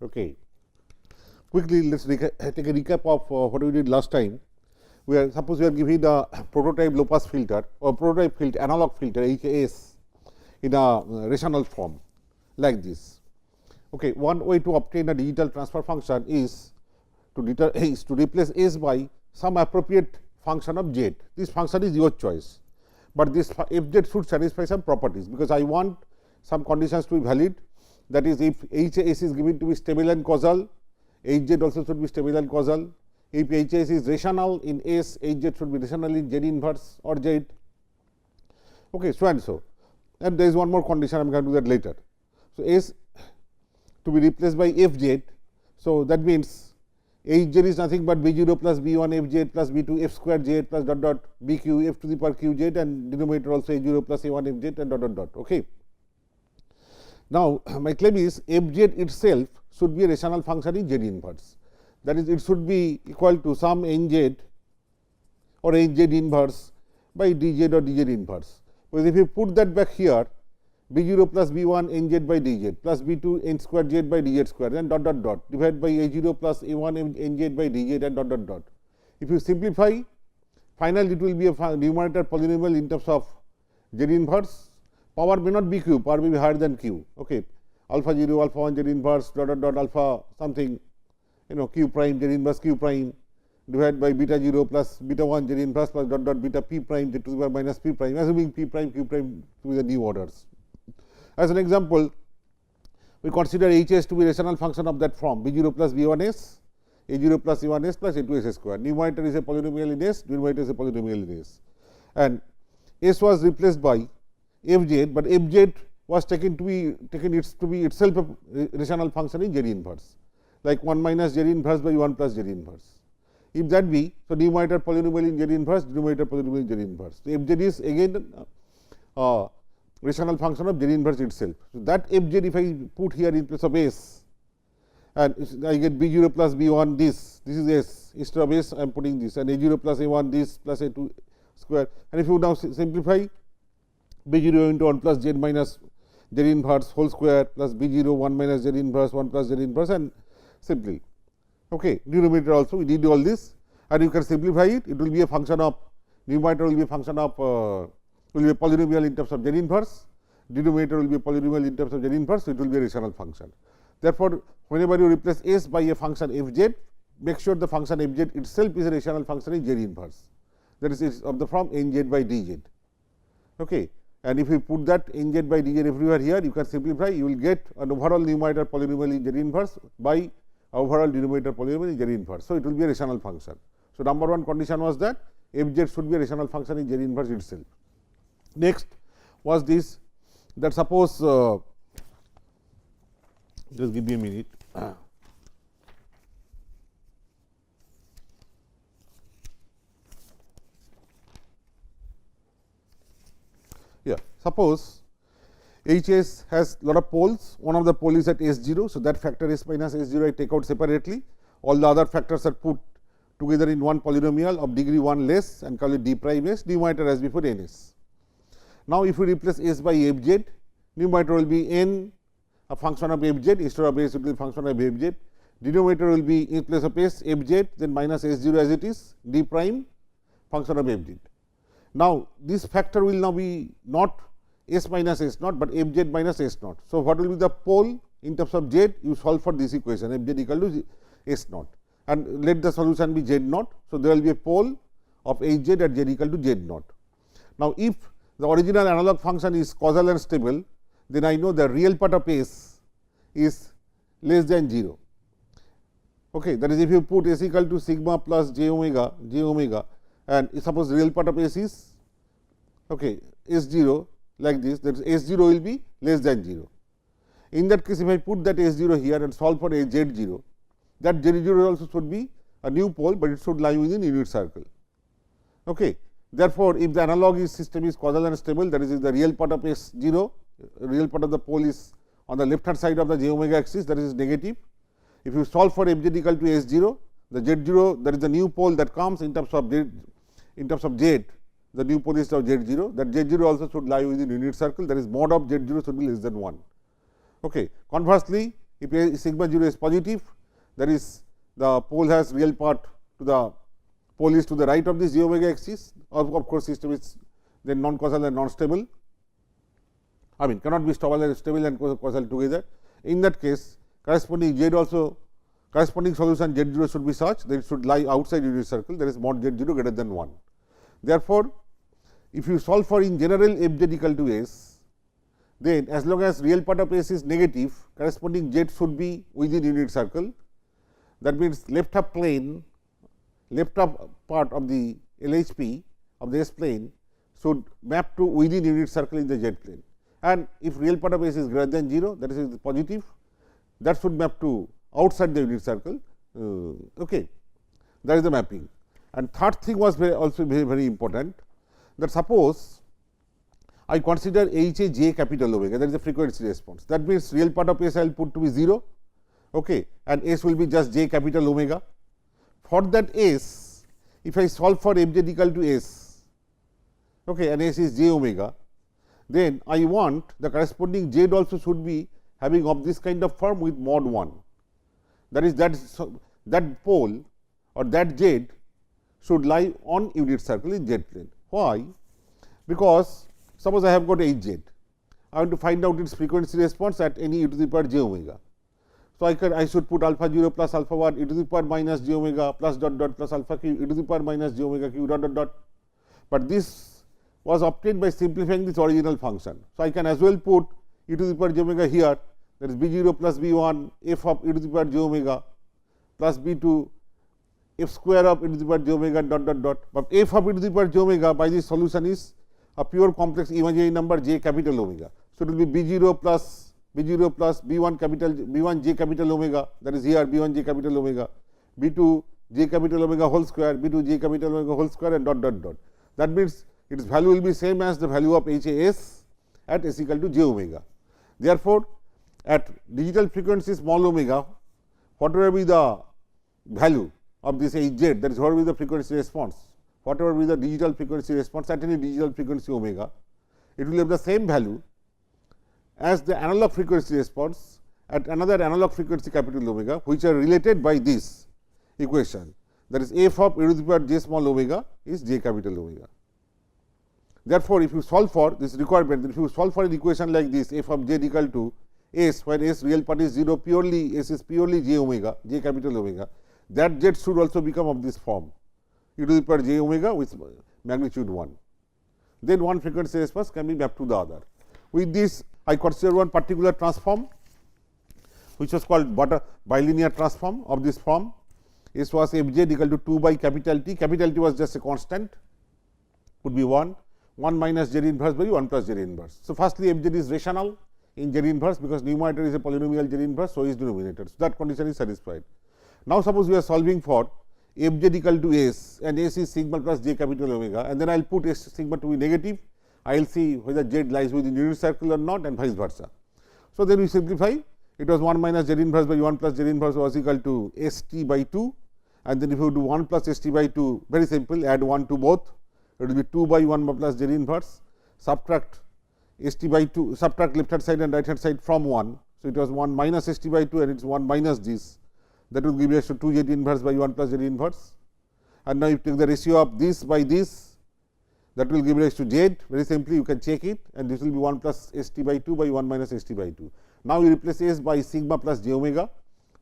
Okay. Quickly, let us take a recap of what we did last time. Suppose we are given a prototype low pass filter or prototype filter, analog filter HAS in a rational form like this. Okay. One way to obtain a digital transfer function is to replace S by some appropriate function of Z. This function is your choice, but this fz should satisfy some properties, because I want some conditions to be valid. That is, if HAS is given to be stable and causal, Hz also should be stable and causal. If HAS is rational in S, Hz should be rational in Z inverse or Z. Okay, so and so. And there is one more condition, I am going to do that later. So, S to be replaced by Fz. So, that means Hz is nothing but B0 plus B1 Fz plus B2 F square Z plus dot dot BQ F to the power QZ, and denominator also A0 plus A1 Fz and dot dot dot. Okay. Now, my claim is Fz itself should be a rational function in Z inverse. That is, it should be equal to some Nz or Hz inverse by dz or dz inverse. Because if you put that back here, B0 plus B1 Nz by dz plus B2 N square Z by dz square, then dot dot dot divided by A0 plus A1 Nz by dz and dot dot dot. If you simplify, finally, it will be a numerator polynomial in terms of Z inverse. Power may not be q, power may be higher than q. Okay. Alpha 0, alpha 1 Z inverse dot dot dot alpha something, q prime Z inverse q prime divided by beta 0 plus beta 1 Z inverse plus dot dot beta p prime Z to the power minus p prime, assuming p prime q prime to be the new orders. As an example, we consider Hs to be rational function of that form B0 plus B1s, A0 plus A1s plus A2s square. Numerator is a polynomial in S, denominator is a polynomial in S. And S was replaced by Fz, but Fz was taken to be itself a rational function in Z inverse, like 1 minus Z inverse by 1 plus Z inverse. If that be, so numerator polynomial in Z inverse, denominator polynomial in Z inverse. So, Fz is again rational function of Z inverse itself. So, that Fz if I put here in place of S, and I get B0 plus B1 this is S, instead of S I am putting this, and A0 plus A1 this plus A2 square, and if you now simplify, B0 into 1 plus Z minus Z inverse whole square plus B0 1 minus Z inverse 1 plus Z inverse, and simply. Okay. Denominator also we did all this, and you can simplify it. It will be a function of, numerator will be a function of will be a polynomial in terms of Z inverse, denominator will be a polynomial in terms of Z inverse, so it will be a rational function. Therefore, whenever you replace S by a function Fz, make sure the function Fz itself is a rational function in Z inverse, that is of the form Nz by dz. Okay. And if you put that Nz by dz everywhere here, you can simplify, you will get an overall numerator polynomial in Z inverse by overall denominator polynomial in Z inverse. So, it will be a rational function. So, number one condition was that Fz should be a rational function in Z inverse itself. Next was this, that suppose just give me a minute. Yeah, suppose Hs has lot of poles, one of the pole is at S0. So, that factor S minus S0 I take out separately, all the other factors are put together in one polynomial of degree 1 less and call it d prime S, numerator as before n s. Now, if we replace S by Fz, numerator will be n, a function of Fz, instead of S it will be function of Fz, denominator will be in place of S Fz, then minus S0 as it is, d prime function of Fz. Now, this factor will now be not S minus S naught, but Fz minus S naught. So, what will be the pole in terms of Z? You solve for this equation Fz equal to S naught, and let the solution be Z naught. So, there will be a pole of Hz at Z equal to Z naught. Now, if the original analog function is causal and stable, then I know the real part of S is less than 0. Okay, that is, if you put S equal to sigma plus j omega, and suppose real part of S is S0 like this, that is S0 will be less than 0. In that case, if I put that S0 here and solve for a Z0, that Z0 also should be a new pole, but it should lie within unit circle. Okay. Therefore, if the analog system is causal and stable, that is, if the real part of S0, real part of the pole is on the left hand side of the j omega axis, that is negative. If you solve for Fz equal to S0, the Z0, that is the new pole that comes in terms of Z, the new pole is of Z0, that Z0 also should lie within unit circle, that is mod of Z0 should be less than 1. Okay. Conversely, If A sigma 0 is positive, that is the pole has real part to the pole is to the right of this j omega axis, or of course, system is then non causal and non stable. I mean cannot be stable and causal together. In that case, corresponding z also corresponding solution z 0 should be such that it should lie outside unit circle, that is mod z 0 greater than 1. Therefore, if you solve for in general f z equal to s, then as long as real part of s is negative, corresponding z should be within unit circle. That means, left half plane, left half part of the LHP of the S plane should map to within unit circle in the Z plane, and if real part of S is greater than 0, that is positive, that should map to outside the unit circle. Okay. That is the mapping. And third thing was also very important, that suppose I consider H a j capital omega, that is the frequency response. That means, real part of S I will put to be 0, okay, and S will be just j capital omega. For that S, if I solve for f z equal to S, okay, and S is j omega, then I want the corresponding z also should be having of this kind of form with mod 1. That is that pole or that z should lie on unit circle in Z plane. Why? Because suppose I have got H z, I want to find out its frequency response at any e to the power j omega. So, I should put alpha 0 plus alpha 1 e to the power minus j omega plus dot dot plus alpha q e to the power minus j omega q dot dot dot. But this was obtained by simplifying this original function. So, I can as well put e to the power j omega here, that is b 0 plus b 1 f of e to the power j omega plus b 2 f square of e to the power j omega dot dot dot. But f of e to the power j omega by this solution is a pure complex imaginary number j capital omega. So, it will be b 0 plus b 1 capital b 1 j capital omega, that is here b 1 j capital omega, b 2 j capital omega whole square, b 2 j capital omega whole square, and dot dot dot. That means, its value will be same as the value of H A S at S equal to j omega. Therefore, at digital frequency small omega, whatever be the value of this H z, that is whatever be the frequency response, whatever be the digital frequency response at any digital frequency omega, it will have the same value as the analog frequency response at another analog frequency capital omega, which are related by this equation, that is f of e to the power j small omega is j capital omega. Therefore, if you solve for this requirement, if you solve for an equation like this, f of z equal to s, where s real part is 0, purely s is purely j omega, j capital omega, that z should also become of this form, e to the power j omega with magnitude 1. Then one frequency response can be mapped to the other. With this, I consider one particular transform, which was called bilinear transform of this form. S was f z equal to 2 by capital T. Capital T was just a constant, could be 1 minus z inverse by 1 plus z inverse. So, firstly f z is rational in z inverse, because numerator is a polynomial z inverse, so is denominator. So, that condition is satisfied. Now, suppose we are solving for f z equal to s, and s is sigma plus j capital omega, and then I will put s sigma to be negative. I will see whether z lies within unit circle or not, and vice versa. So, then we simplify, it was 1 minus z inverse by 1 plus z inverse was equal to s t by 2, and then if you do 1 plus s t by 2, very simple, add 1 to both, it will be 2 by 1 plus z inverse, subtract s t by 2, subtract left hand side and right hand side from 1. So, it was 1 minus s t by 2 and it is 1 minus this, that will give us to 2 z inverse by 1 plus z inverse. And now, you take the ratio of this by this, that will give rise to z, very simply you can check it, and this will be 1 plus s t by 2 by 1 minus s t by 2. Now, you replace s by sigma plus j omega.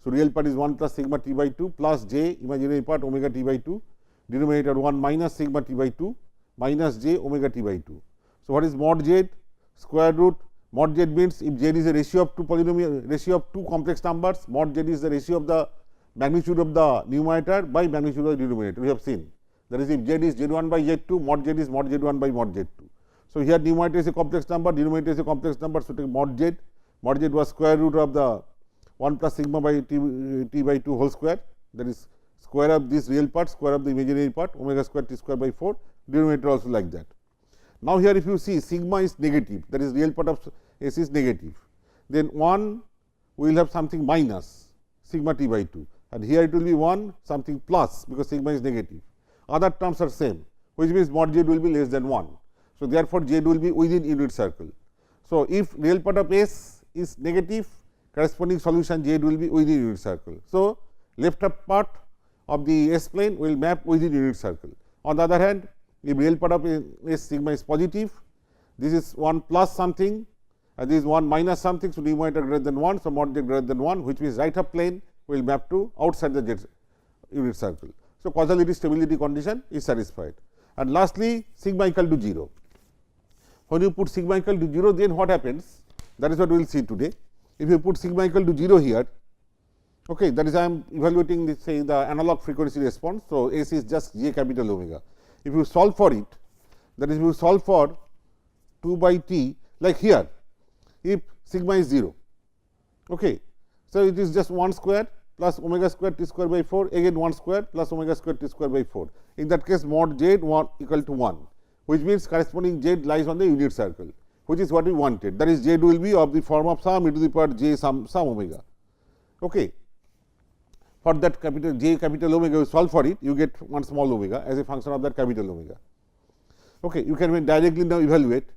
So, real part is 1 plus sigma t by 2 plus j imaginary part omega t by 2, denominator 1 minus sigma t by 2 minus j omega t by 2. So, what is mod z? Square root mod z means if z is a ratio of two polynomial, ratio of two complex numbers, mod z is the ratio of the magnitude of the numerator by magnitude of the denominator. We have seen, that is if z is z 1 by z 2, mod z is mod z 1 by mod z 2. So, here numerator is a complex number, denominator is a complex number. So, take mod z was square root of the 1 plus sigma by t by 2 whole square, that is square of this real part, square of the imaginary part, omega square t square by 4, denominator also like that. Now, here if you see sigma is negative, that is real part of s is negative, then 1 we will have something minus sigma t by 2, and here it will be 1 something plus, because sigma is negative. Other terms are same, which means mod z will be less than 1. So, therefore, z will be within unit circle. So, if real part of s is negative, corresponding solution z will be within unit circle. So, left up part of the S plane will map within unit circle. On the other hand, if real part of S sigma is positive, this is 1 plus something and this is 1 minus something. So, numerator greater than 1. So, mod z greater than 1, which means right up plane will map to outside the z unit circle. So, causality stability condition is satisfied. And lastly, sigma equal to 0. When you put sigma equal to 0, then what happens? That is what we will see today. If you put sigma equal to 0 here, okay, that is I am evaluating the, say, the analog frequency response. So, S is just j capital omega. If you solve for it, that is, if you solve for 2 by t, like here, if sigma is 0, okay, so it is just 1 square plus omega square t square by 4, again 1 square plus omega square t square by 4. In that case, mod z 1 equal to 1, which means corresponding z lies on the unit circle, which is what we wanted. That is, z will be of the form of some e to the power j some omega. Okay. For that capital j capital omega, you solve for it, you get one small omega as a function of that capital omega. Okay. You can directly now evaluate,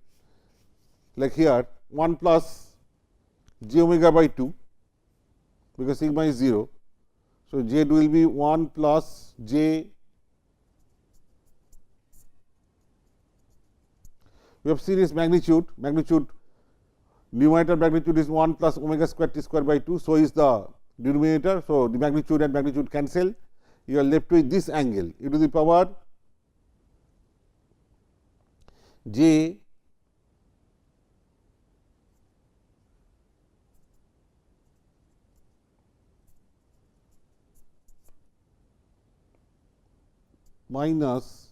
like here 1 plus j omega by 2, because sigma is 0. So, z will be 1 plus j, we have seen its magnitude, numerator magnitude is 1 plus omega square t square by 2. So, is the denominator. So, the magnitude and magnitude cancel, you are left with this angle e to the power j minus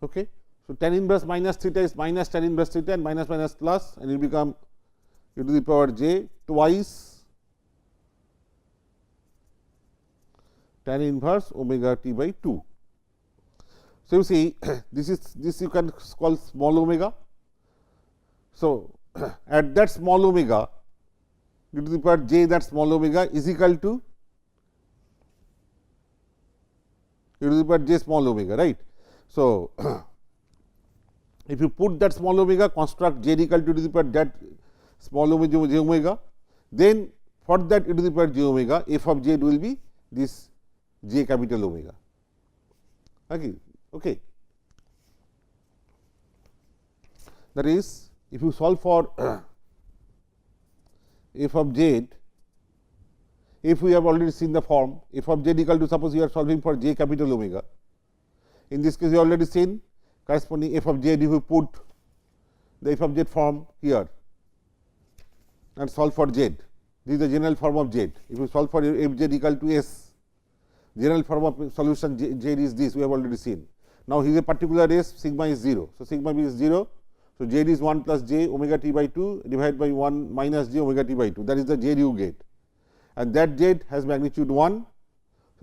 okay. So, tan inverse minus theta is minus tan inverse theta and minus minus plus, and it will become e to the power j twice tan inverse omega t by 2. So, you see this you can call small omega. So, at that small omega e to the power j, that small omega is equal to e to the power j small omega, right. So, if you put that small omega, construct j equal to the power that small omega j omega, then for that e to the power j omega, f of j will be this j capital omega. Okay. That is, if you solve for f of z, if we have already seen the form f of z equal to, suppose you are solving for j capital omega. In this case, you already seen corresponding f of z, if you put the f of z form here and solve for z, this is the general form of z. If you solve for f z equal to s, general form of solution z is this, we have already seen. Now, here is a particular s, sigma is 0. So, sigma is 0. So, z is 1 plus j omega t by 2 divided by 1 minus j omega t by 2, that is the z you get, and that z has magnitude 1.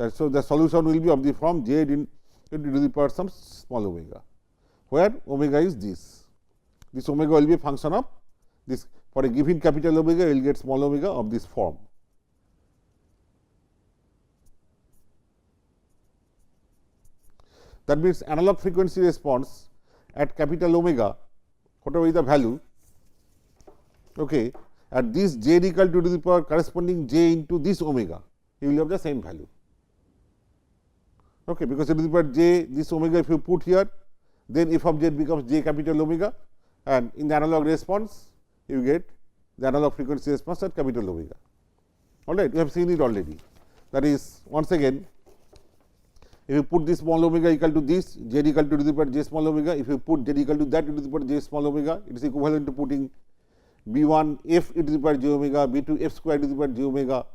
So, the solution will be of the form z in to the power some small omega, where omega is this. This omega will be a function of this. For a given capital omega, you will get small omega of this form. That means, analog frequency response at capital omega, whatever is the value, okay, at this j equal to the power corresponding j into this omega, you will have the same value. Okay, because e to the power j, this omega if you put here, then f of z becomes j capital omega, and in the analog response you get the analog frequency response at capital omega. All right, we have seen it already. That is, once again, if you put this small omega equal to this, z equal to the power j small omega, if you put z equal to that e to the power j small omega, it is equivalent to putting b 1 f e to the power j omega, b 2 f square e to the power j omega,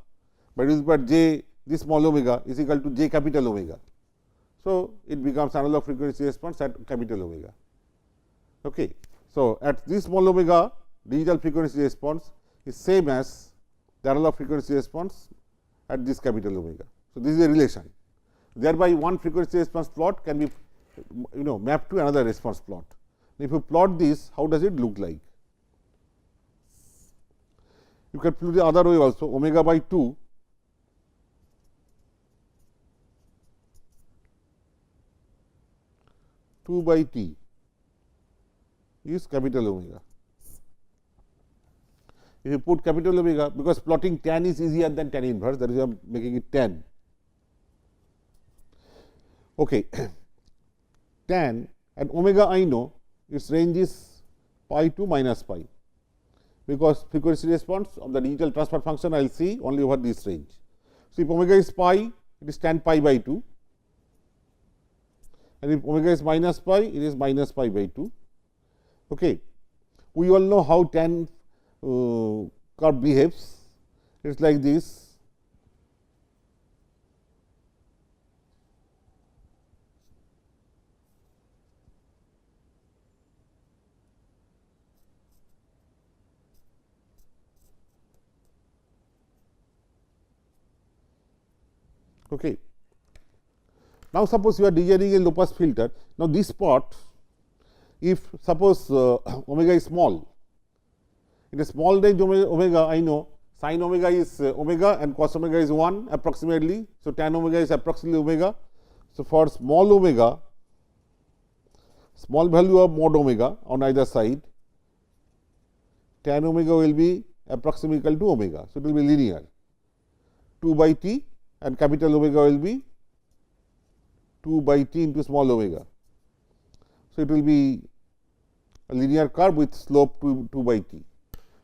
but e to the power j this small omega is equal to j capital omega. So, it becomes analog frequency response at capital omega. Okay. So, at this small omega, digital frequency response is same as the analog frequency response at this capital omega. So, this is a relation. Thereby, one frequency response plot can be mapped to another response plot. If you plot this, how does it look like? You can put the other way also, omega by 2 by t is capital omega. If you put capital omega, because plotting tan is easier than tan inverse, that is why I am making it tan. Okay. Tan and omega I know its range is pi to minus pi, because frequency response of the digital transfer function I will see only over this range. So, if omega is pi, it is tan pi by 2, and if omega is minus pi, it is minus pi by 2. Okay. We all know how tan curve behaves. It is like this. Okay. Now, suppose you are designing a low pass filter. Now, this part, if suppose omega is small, in a small range omega I know sin omega is omega and cos omega is 1 approximately. So, tan omega is approximately omega. So, for small omega, small value of mod omega on either side, tan omega will be approximately equal to omega. So, it will be linear 2 by t, and capital omega will be 2 by t into small omega. So, it will be a linear curve with slope 2 by t.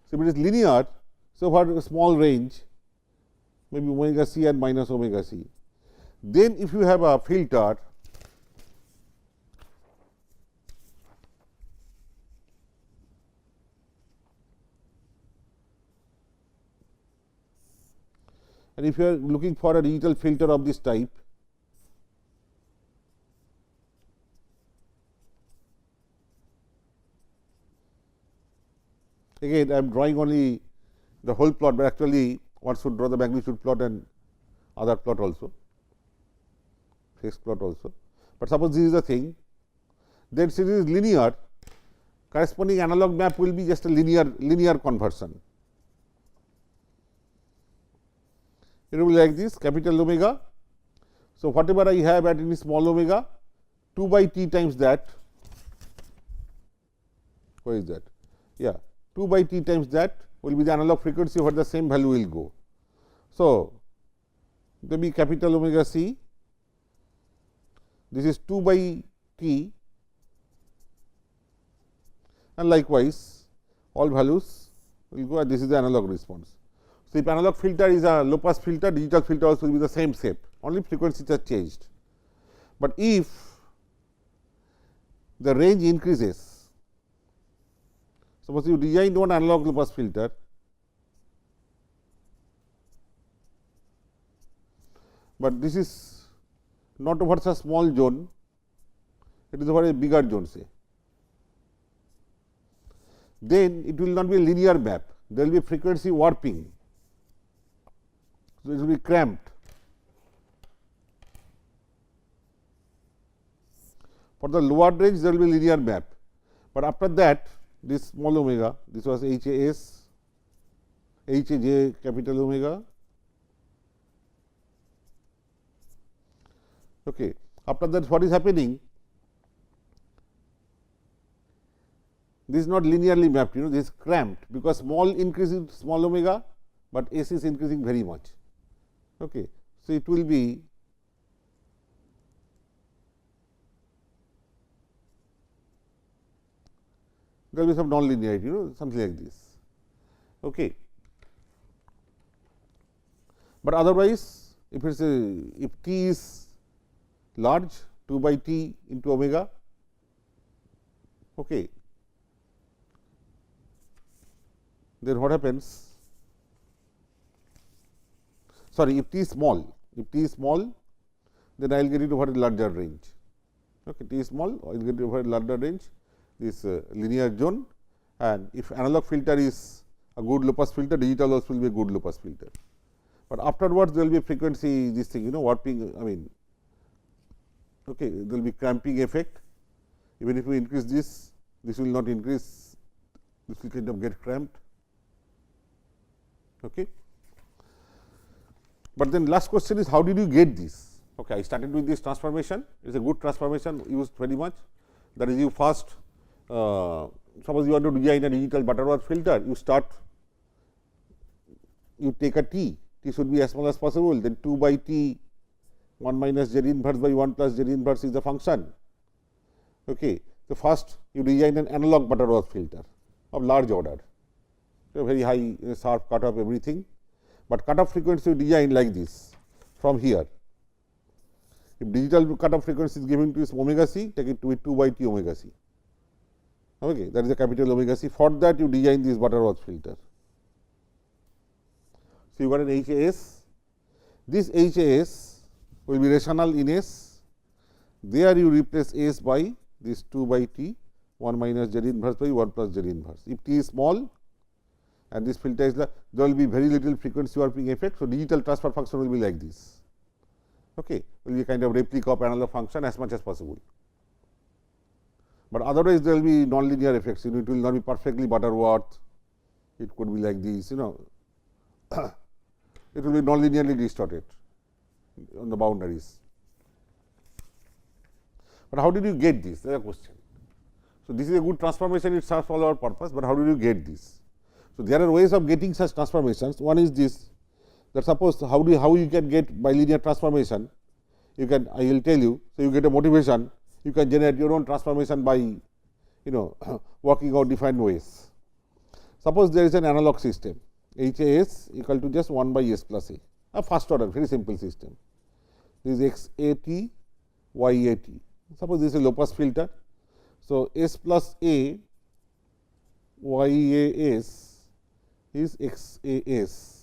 So, if it is linear, so for a small range, maybe omega c and minus omega c. Then, if you have a filter and if you are looking for a digital filter of this type, again I am drawing only the whole plot, but actually one should draw the magnitude plot and other plot also, phase plot also. But suppose this is the thing, then since it is linear, corresponding analog map will be just a linear conversion. It will be like this, capital omega. So, whatever I have at any small omega, 2 by t times that, where is that? Yeah, 2 by t times that will be the analog frequency where the same value will go. So, there will be capital omega c, this is 2 by t, and likewise all values will go, and this is the analog response. So, if analog filter is a low pass filter, digital filter also will be the same shape, only frequencies are changed. But if the range increases, suppose you design one analog low pass filter, but this is not over a small zone, it is over a bigger zone say, then it will not be a linear map, there will be frequency warping. So, it will be cramped. For the lower range, there will be linear map, but after that this small omega, this was HAS, HJ capital omega. Okay. After that, what is happening? This is not linearly mapped, this is cramped, because small increases small omega, but S is increasing very much. Okay. So, it will be there will be some non-linearity, something like this. Okay. But otherwise, if it is if t is large, 2 by t into omega, okay, then what happens? Sorry, if t is small, then I will get it over a larger range. Okay, t is small, I will get it over a larger range, this linear zone, and if analog filter is a good low pass filter, digital also will be a good low pass filter. But afterwards, there will be frequency this thing, warping, I mean, okay, there will be cramping effect. Even if we increase this, this will not increase, this will kind of get cramped. Okay. But then last question is, how did you get this? Okay, I started with this transformation. It is a good transformation used very much. That is, you first suppose you want to design a digital Butterworth filter, you take a t should be as small as possible, then 2 by t 1 minus z inverse by 1 plus z inverse is the function. Okay. So, first you design an analog Butterworth filter of large order, so very high sharp cutoff everything, but cutoff frequency you design like this from here. If digital cutoff frequency is given to is omega c, take it to be 2 by t omega c. Okay, that is a capital omega c. For that you design this Butterworth filter. So, you got an HAS. This HAS will be rational in S. There you replace S by this 2 by t 1 minus z inverse by 1 plus z inverse. If t is small and this filter is there will be very little frequency warping effect. So, digital transfer function will be like this. Okay, will be a kind of replica of analog function as much as possible. But otherwise, there will be nonlinear effects. It will not be perfectly Butterworth. It could be like this. It will be nonlinearly distorted on the boundaries. But how did you get this? That is a question. So, this is a good transformation, it serves all our purpose, but how did you get this? So, there are ways of getting such transformations. One is this, that suppose how you can get bilinear transformation, you can, I will tell you. So, you get a motivation, you can generate your own transformation by working out different ways. Suppose there is an analog system, HAS equal to just 1 by S plus a first order, very simple system. This is XAT, YAT. Suppose this is a low pass filter. So, S plus A YAS is XAS,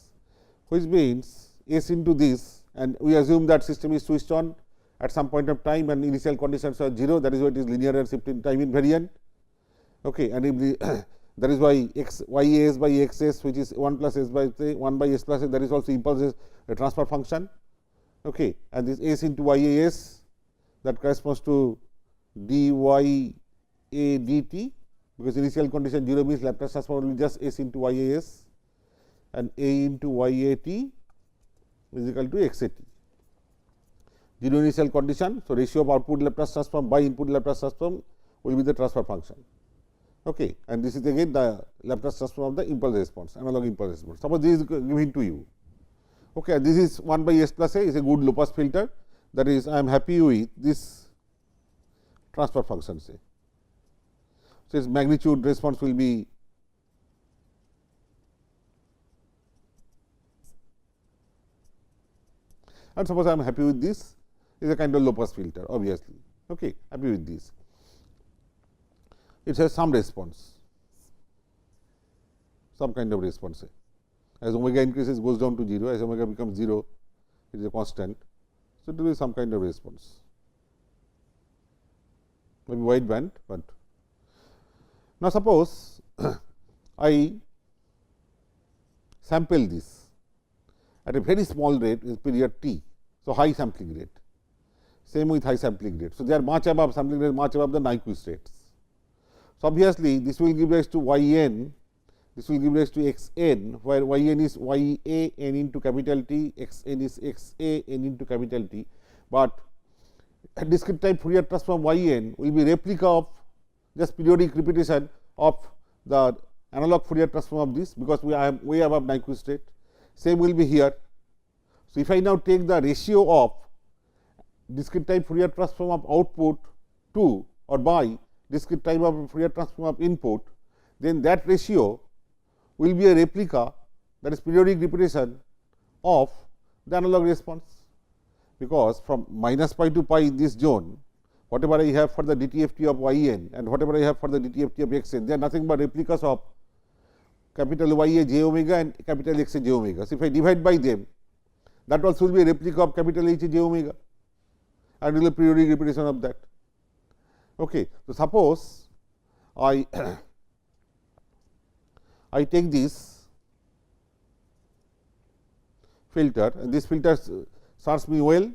which means S into this, and we assume that system is switched on at some point of time and initial conditions are 0, that is why it is linear and shifting time invariant. Okay, and if the that is why YAS by XS, which is 1 plus S by 1 by S plus S, that is also impulse transfer function. Okay, and this S into YAS, that corresponds to dy a dt, because initial condition 0 means Laplace transform will be just S into YAS, and A into YAT is equal to XAT. 0 initial condition. So, ratio of output Laplace transform by input Laplace transform will be the transfer function. Okay, and this is again the Laplace transform of the impulse response, analog impulse response. Suppose this is given to you. Okay, this is 1 by S plus A is a good low pass filter, that is I am happy with this transfer function say. So, its magnitude response will be and suppose I am happy with this is a kind of low pass filter obviously. Okay, happy with this. It has some response, some kind of response. As omega increases goes down to 0, as omega becomes 0, it is a constant. So, it will be some kind of response, maybe wide band. But now, suppose I sample this at a very small rate is period t. So, high sampling rate, same with high sampling rate. So, they are much above sampling rate, much above the Nyquist rates. So, obviously, this will give rise to yn, this will give rise to xn, where yn is y a n into capital T, xn is x a n into capital T, but a discrete type Fourier transform yn will be replica of just periodic repetition of the analog Fourier transform of this, because we are way above Nyquist rate. Same will be here. So, if I now take the ratio of discrete type Fourier transform of output to or by discrete type of Fourier transform of input, then that ratio will be a replica, that is periodic repetition of the analog response, because from minus pi to pi in this zone, whatever I have for the DTFT of yn and whatever I have for the DTFT of xn, they are nothing but replicas of capital Y a j omega and capital X a j omega. So, if I divide by them, that also will be a replica of capital H a j omega and will be a periodic repetition of that. Okay. So, suppose I take this filter, and this filter serves me well.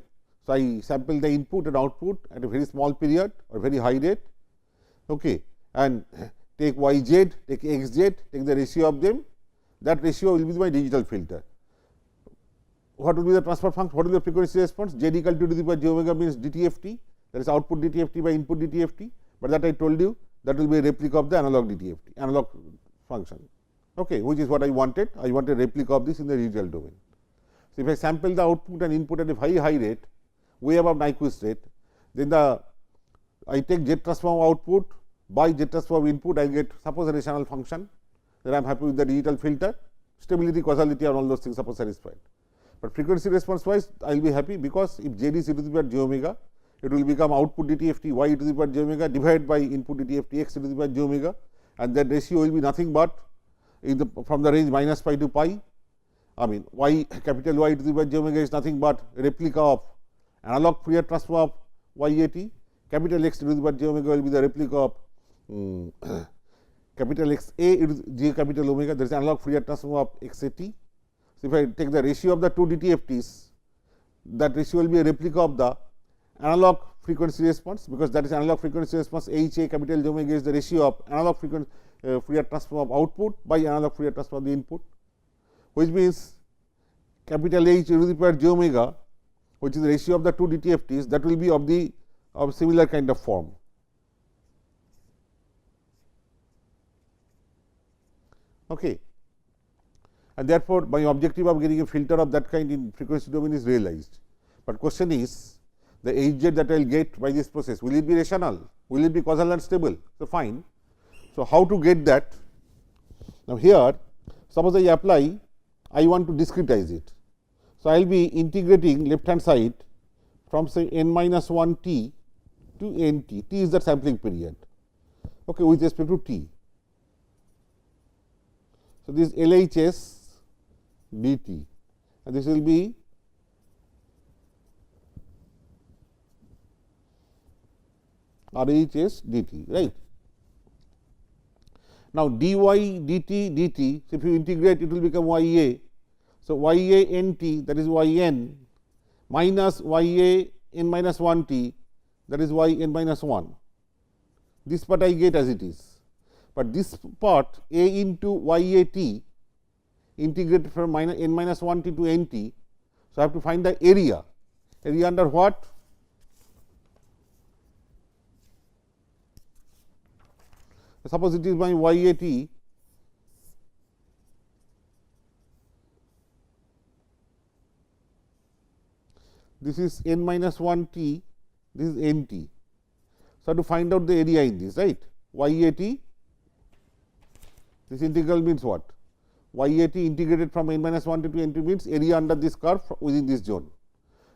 So, I sample the input and output at a very small period or very high rate, okay, and take y z, take x z, take the ratio of them. that ratio will be my digital filter. What will be the transfer function? What will be the frequency response? Z equal to the power j omega means DTFT, that is output DTFT by input DTFT, but that I told you that will be a replica of the analog DTFT, analog function, okay, which is what I wanted. I want a replica of this in the digital domain. So, if I sample the output and input at a very high rate, way above Nyquist rate, then I take Z transform output by Z transform input, I get suppose a rational function, then I am happy with the digital filter, stability, causality and all those things suppose satisfied. But frequency response wise I will be happy, because if Z is e to the power j omega, it will become output DTFT y e to the power j omega divided by input DTFT x e to the power j omega, and that ratio will be nothing but from the range minus pi to pi. I mean y capital Y to the power j omega is nothing but a replica of analog Fourier transform of YAT. Capital X to the power j omega will be the replica of capital X A j capital omega, there is analog Fourier transform of XAT. So, if I take the ratio of the two DTFTs, that ratio will be a replica of the analog frequency response, because that is analog frequency response H A capital J omega is the ratio of analog frequency Fourier transform of output by analog Fourier transform of the input, which means capital H e to the power j omega, which is the ratio of the two DTFTs, that will be of similar kind of form. Okay. And therefore, my objective of getting a filter of that kind in frequency domain is realized. But question is, the Hz that I will get by this process, will it be rational? Will it be causal and stable? So, fine. So, how to get that? Now, here suppose I apply, I want to discretize it. So, I will be integrating left hand side from say n minus 1 t to n t. T is the sampling period, okay, with respect to t. So, this LHS dt, and this will be RHS dt, right. Now, dy dt dt, so if you integrate it will become y a. So, y a n t, that is y n, minus y a n minus 1 t, that is y n minus 1. This part I get as it is, but this part a into y a t integrated from n minus 1 t to n t. So, I have to find the area under what? Suppose it is my y a t, this is n minus 1 t, this is n t. So, I have to find out the area in this, right, y a t, this integral means what? Y a t integrated from n minus 1 to n t means area under this curve within this zone.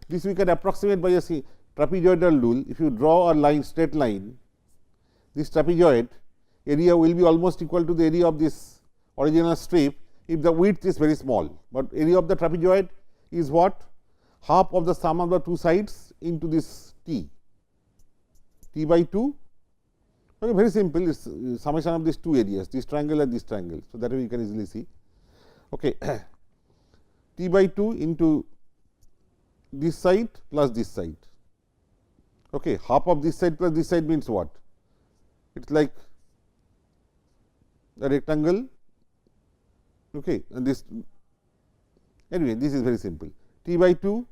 This we can approximate by a trapezoidal rule. If you draw a line, straight line, this trapezoid area will be almost equal to the area of this original strip if the width is very small, but area of the trapezoid is what? Half of the sum of the two sides into this t by 2. Okay, very simple, it is summation of these two areas, this triangle and this triangle. So, that way you can easily see. Okay. T by 2 into this side plus this side. Okay. Half of this side plus this side means what? It is like a rectangle, okay, and this, anyway, this is very simple. T by 2,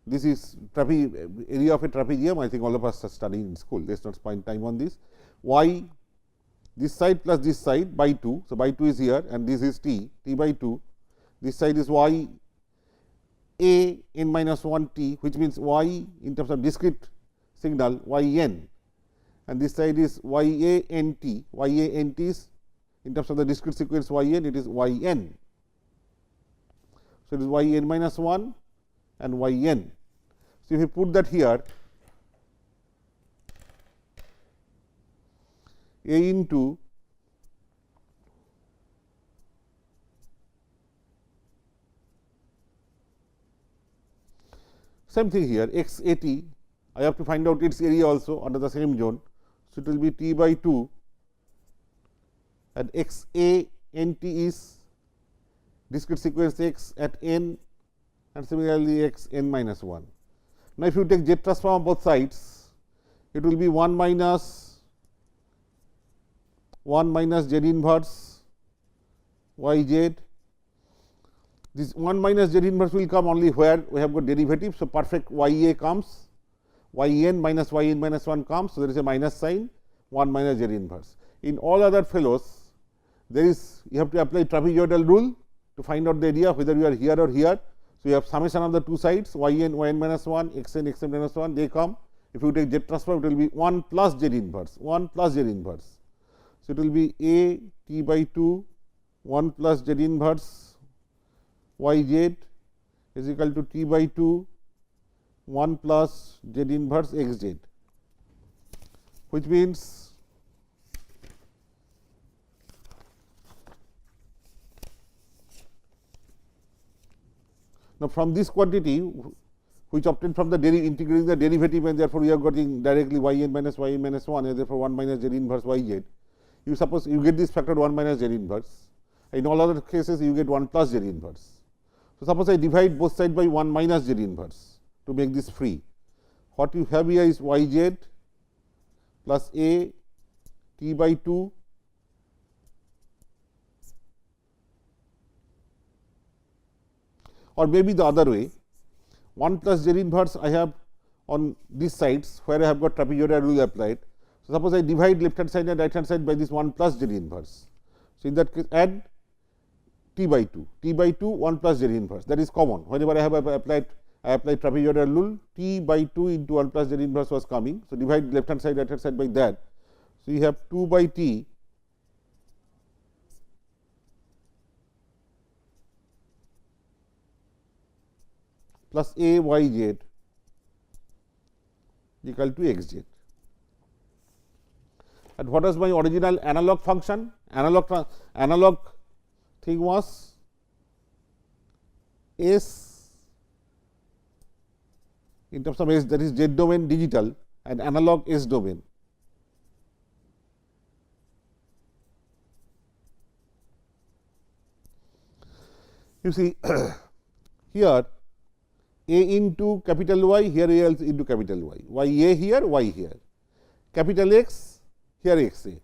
this is area of a trapezium. I think all of us are studying in school, let us not spend time on this. Y, this side plus this side by 2. So, by 2 is here and this is t by 2. This side is y a n minus 1 t, which means y in terms of discrete signal y n, and this side is y a n t. Y a n t is in terms of the discrete sequence y n, it is y n. So, it is y n minus 1 and y n. So, if you put that here, a into same thing here x a t, I have to find out its area also under the same zone. So, it will be t by 2 and x a n t is discrete sequence x at n and similarly x n minus 1. Now, if you take Z transform on both sides, it will be 1 minus Z inverse y z. This 1 minus z inverse will come only where we have got derivative. So, perfect y a comes, y n minus 1 comes. So, there is a minus sign, 1 minus z inverse. In all other fellows, there is, you have to apply trapezoidal rule to find out the area whether you are here or here. So, you have summation of the two sides, y n minus 1, x n minus 1, they come. If you take z transform, it will be 1 plus z inverse, 1 plus z inverse. So, it will be a t by 2, 1 plus z inverse y z is equal to t by 2, 1 plus z inverse x z, which means now from this quantity which obtained from the integrating the derivative, and therefore, we are getting directly y n minus 1 and therefore, 1 minus z inverse y z. You suppose you get this factor 1 minus z inverse. In all other cases, you get 1 plus z inverse. So, suppose I divide both sides by 1 minus z inverse to make this free. What you have here is y z plus a t by 2 or maybe the other way, 1 plus z inverse I have on these sides where I have got trapezoidal rule applied. So, suppose I divide left hand side and right hand side by this 1 plus z inverse. So, in that case add t by 2, 1 plus z inverse, that is common. Whenever I have applied trapezoidal rule, t by 2 into 1 plus z inverse was coming. So, divide left hand side right hand side by that. So, you have 2 by t plus a y z equal to x z. And what was my original analog function? Analog thing was S in terms of S, that is Z domain digital and analog S domain. You see here a into capital Y, here A into capital Y, Y A here, Y here, capital X, here X A.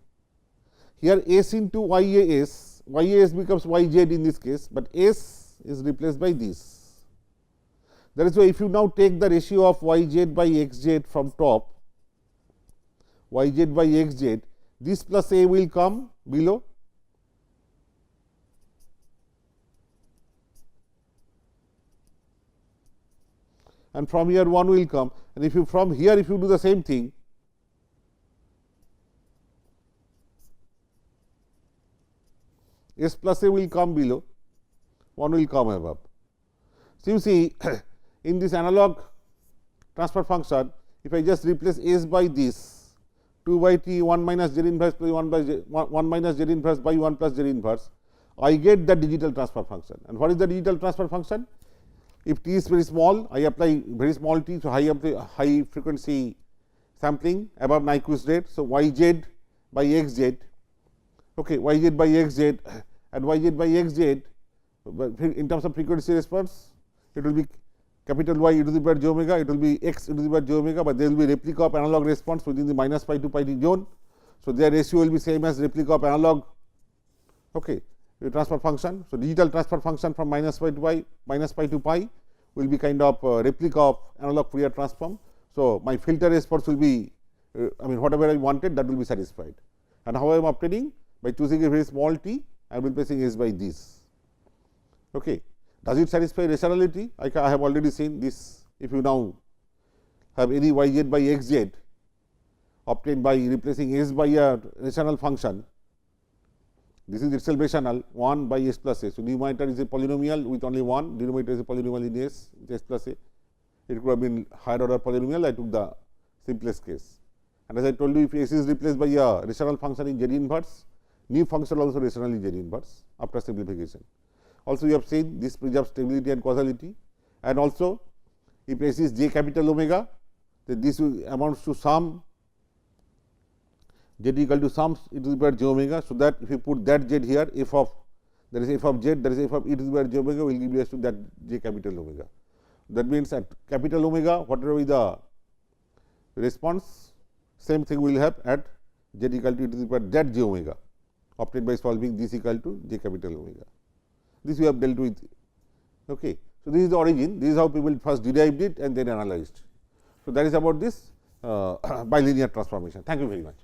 Here S into Y A S, Y A S becomes Y Z in this case, but S is replaced by this. That is why if you now take the ratio of Y Z by X Z from top, Y Z by X Z, this plus A will come below. And from here 1 will come, and if you from here if you do the same thing, S plus A will come below, 1 will come above. So, you see in this analog transfer function, if I just replace S by this 2 by t 1 minus z inverse by 1 minus z inverse by 1 plus z inverse, I get the digital transfer function. And what is the digital transfer function? If t is very small, I apply very small t, so high frequency sampling above Nyquist rate. So, y z by x z, okay, y z by x z and y z by x z, in terms of frequency response, it will be capital Y e to the power j omega, it will be x e to the power j omega, but there will be replica of analog response within the minus pi to pi t zone. So, their ratio will be same as replica of analog, okay, transfer function. So, digital transfer function from minus pi to pi will be kind of replica of analog Fourier transform. So, my filter response will be I mean whatever I wanted, that will be satisfied. And how I am obtaining? By choosing a very small t, I will be placing S by this. Okay. Does it satisfy rationality? I have already seen this. If you now have any y z by x z obtained by replacing S by a rational function, this is itself rational 1 by S plus A. So, numerator is a polynomial with only 1, denominator is a polynomial in S with S plus A. It could have been higher order polynomial, I took the simplest case. And as I told you, if S is replaced by a rational function in Z inverse, new function also rational in Z inverse after simplification. Also, you have seen this preserves stability and causality, and also if S is j capital omega, then this will amounts to sum z equal to sum e to the power j omega. So, that if you put that z here, f of there is f of z, there is f of e to the power j omega will give rise to that j capital omega. That means, at capital omega whatever is the response, same thing will have at z equal to e to the power z j omega. obtained by solving this equal to j capital omega. This we have dealt with. Okay. So, this is the origin, this is how people first derived it and then analyzed. So, that is about this bilinear transformation. Thank you very much.